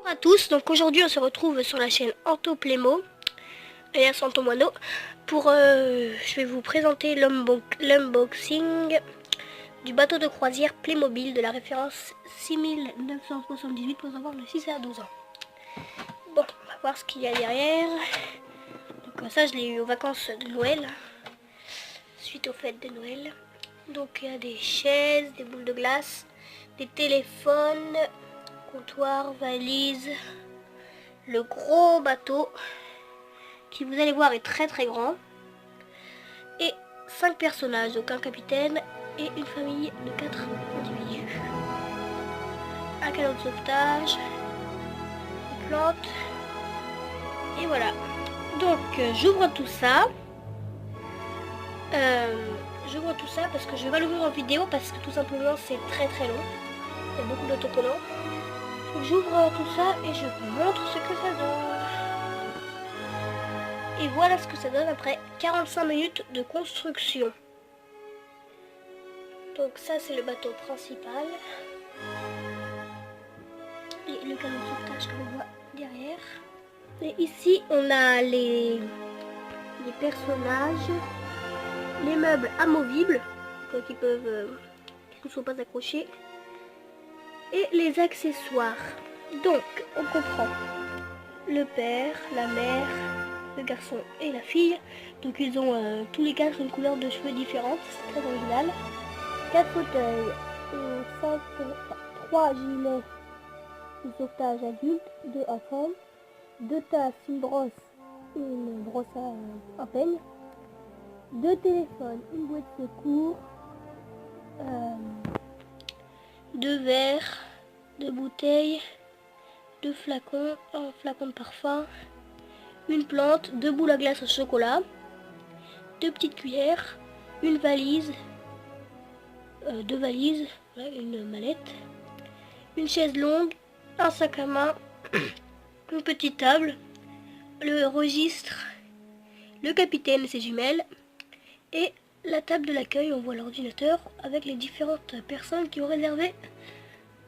Bonjour à tous, donc aujourd'hui on se retrouve sur la chaîne Anto Plémo, alias Anto Moineau, pour je vais vous présenter l'unboxing du bateau de croisière Playmobil de la référence 6978 pour avoir de 6 à 12 ans. Bon, on va voir ce qu'il y a derrière. Donc ça je l'ai eu aux vacances de Noël, suite aux fêtes de Noël. Donc il y a des chaises, des boules de glace, des téléphones, comptoir, valise, le gros bateau qui vous allez voir est très très grand et 5 personnages, donc un capitaine et une famille de 4 individus, un canot de sauvetage, une plante et voilà. Donc j'ouvre tout ça parce que je vais pas l'ouvrir en vidéo parce que tout simplement c'est très très long, il y a beaucoup d'autocollants. J'ouvre tout ça et je vous montre ce que ça donne. Et voilà ce que ça donne après 45 minutes de construction. Donc ça c'est le bateau principal. Et le canot de sauvetage que l'on voit derrière. Et ici on a les personnages, les meubles amovibles qui ne sont pas accrochés. Et les accessoires. Donc on comprend le père, la mère, le garçon et la fille. Donc ils ont tous les 4 une couleur de cheveux différente, c'est très original. 4 fauteuils, 3 gilets de sauvetage adulte, 2 enfants, 2 tasses, une brosse et une brosse à peigne, 2 téléphones, une boîte de secours, 2 verres, 2 bouteilles, 2 flacons, un flacon de parfum, une plante, 2 boules à glace au chocolat, 2 petites cuillères, une valise, 2 valises, une mallette, une chaise longue, un sac à main, une petite table, le registre, le capitaine et ses jumelles, et la table de l'accueil, on voit l'ordinateur avec les différentes personnes qui ont réservé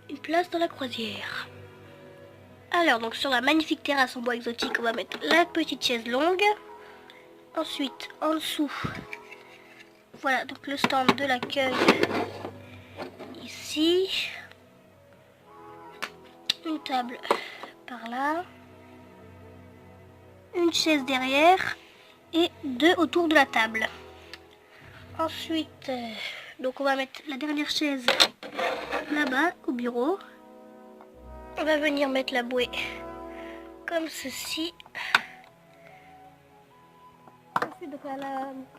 une place dans la croisière. Alors donc sur la magnifique terrasse en bois exotique, on va mettre la petite chaise longue. Ensuite en dessous, voilà donc le stand de l'accueil ici. Une table par là, une chaise derrière et 2 autour de la table. Ensuite, donc on va mettre la dernière chaise là-bas au bureau. On va venir mettre la bouée comme ceci. Ensuite, donc à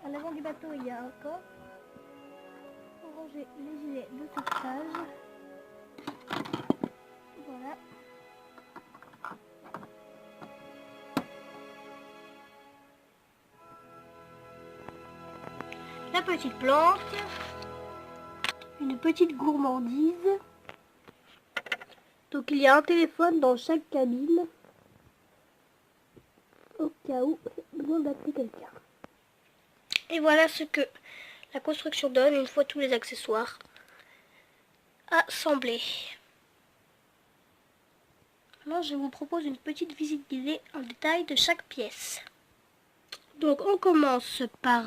l'avant du bateau, il y a un coffre pour ranger les gilets de sauvetage. Voilà. La petite plante, une petite gourmandise. Donc il y a un téléphone dans chaque cabine au cas où besoin d'appeler quelqu'un. Et voilà ce que la construction donne une fois tous les accessoires assemblés. Maintenant je vous propose une petite visite guidée en détail de chaque pièce. Donc on commence par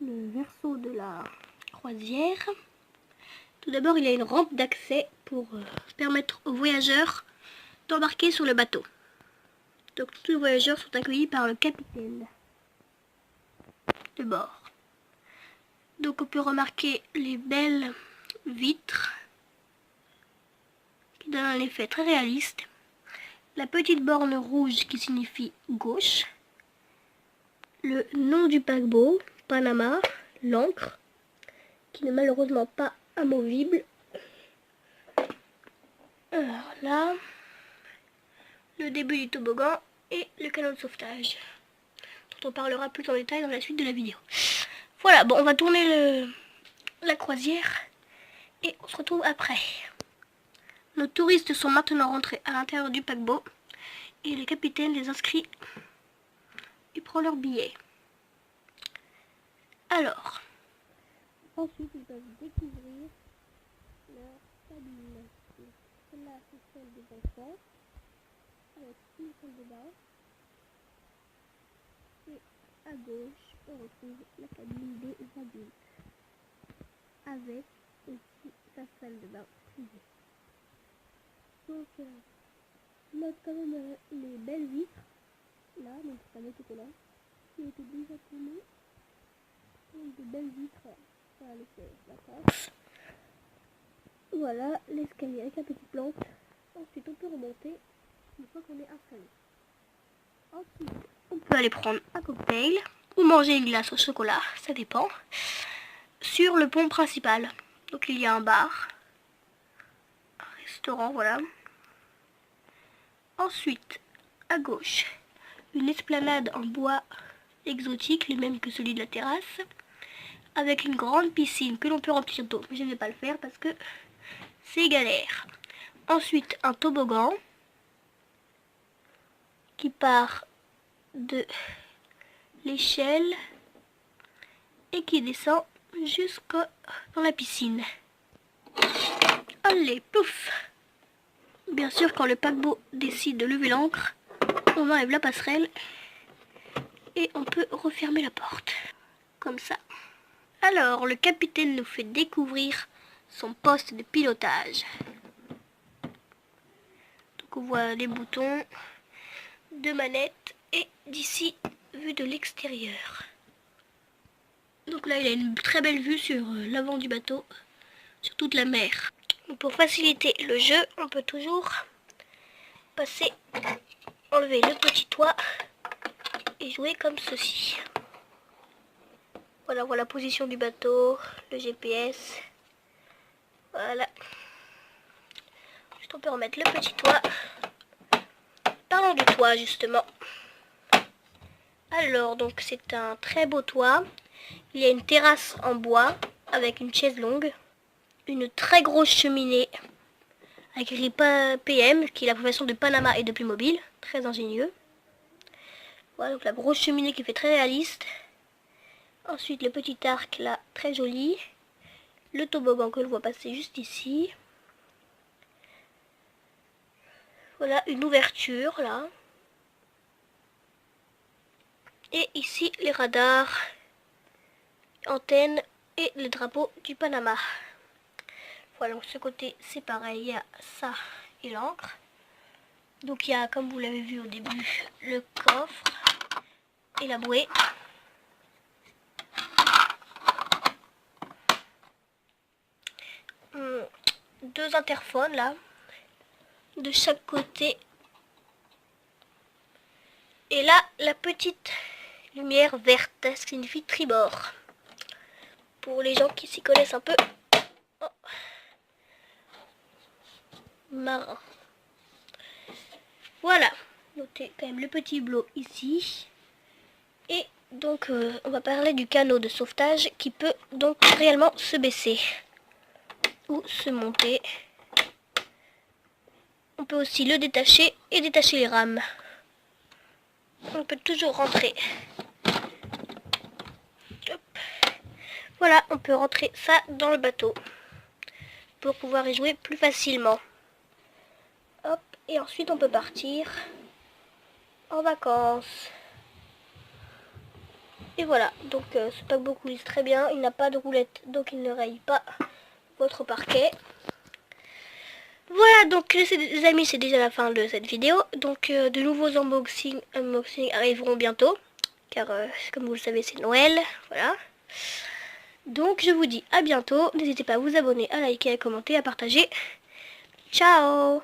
le verso de la croisière. Tout d'abord il y a une rampe d'accès pour permettre aux voyageurs d'embarquer sur le bateau. Donc tous les voyageurs sont accueillis par le capitaine de bord. Donc on peut remarquer les belles vitres qui donnent un effet très réaliste. La petite borne rouge qui signifie gauche. Le nom du paquebot, Panama, l'ancre, qui n'est malheureusement pas amovible. Alors là, le début du toboggan et le canot de sauvetage, dont on parlera plus en détail dans la suite de la vidéo. Voilà, bon, on va tourner la croisière et on se retrouve après. Nos touristes sont maintenant rentrés à l'intérieur du paquebot et le capitaine les inscrit et prend leur billet. Alors, ensuite ils peuvent découvrir leur cabine. Celle-là, c'est celle des enfants, avec une salle de bain. Et à gauche, on retrouve la cabine des adultes, avec aussi sa salle de bain privée. Donc, note quand même les belles vitres, là, donc ça n'était que là, qui étaient déjà tournées. Donc, de belles vitres, ça va laisser la place. Voilà l'escalier avec la petite plante. Ensuite, on peut remonter une fois qu'on est installé. Ensuite, on peut aller prendre un cocktail ou manger une glace au chocolat, ça dépend, sur le pont principal. Donc, il y a un bar, un restaurant, voilà. Ensuite, à gauche, une esplanade en bois exotique, le même que celui de la terrasse, avec une grande piscine que l'on peut remplir d'eau. Mais je ne vais pas le faire parce que c'est galère. Ensuite, un toboggan qui part de l'échelle et qui descend jusqu'au dans la piscine. Allez, pouf! Bien sûr, quand le paquebot décide de lever l'ancre, on enlève la passerelle et on peut refermer la porte. Comme ça. Alors, le capitaine nous fait découvrir son poste de pilotage. Donc on voit les boutons, deux manettes et d'ici, vue de l'extérieur. Donc là, il a une très belle vue sur l'avant du bateau, sur toute la mer. Donc pour faciliter le jeu, on peut toujours enlever le petit toit et jouer comme ceci. Voilà, voilà la position du bateau, le GPS. Voilà. Juste on peut remettre le petit toit. Parlons du toit justement. Alors, donc c'est un très beau toit. Il y a une terrasse en bois avec une chaise longue. Une très grosse cheminée avec écrit PM, qui est la profession de Panama et de Playmobil. Très ingénieux. Voilà, donc la grosse cheminée qui fait très réaliste. Ensuite, le petit arc là, très joli. Le toboggan que je vois passer juste ici. Voilà, une ouverture là. Et ici, les radars, antennes et le drapeau du Panama. Voilà, donc ce côté, c'est pareil, il y a ça et l'encre. Donc il y a, comme vous l'avez vu au début, le coffre et la bouée. Deux interphones là, de chaque côté. Et là, la petite lumière verte, ce qui signifie tribord. Pour les gens qui s'y connaissent un peu. Oh. Marin. Voilà. Notez quand même le petit blot ici. Et donc, on va parler du canot de sauvetage qui peut donc réellement se baisser. Ou se monter. On peut aussi le détacher et détacher les rames. On peut toujours rentrer. Hop. Voilà, on peut rentrer ça dans le bateau pour pouvoir y jouer plus facilement. Hop, et ensuite on peut partir en vacances. Et voilà, donc ce paquebot coulisse très bien. Il n'a pas de roulette, donc il ne raye pas votre parquet. Voilà, donc les amis, c'est déjà la fin de cette vidéo. Donc de nouveaux unboxings arriveront bientôt. Car comme vous le savez, c'est Noël. Voilà. Donc je vous dis à bientôt. N'hésitez pas à vous abonner, à liker, à commenter, à partager. Ciao!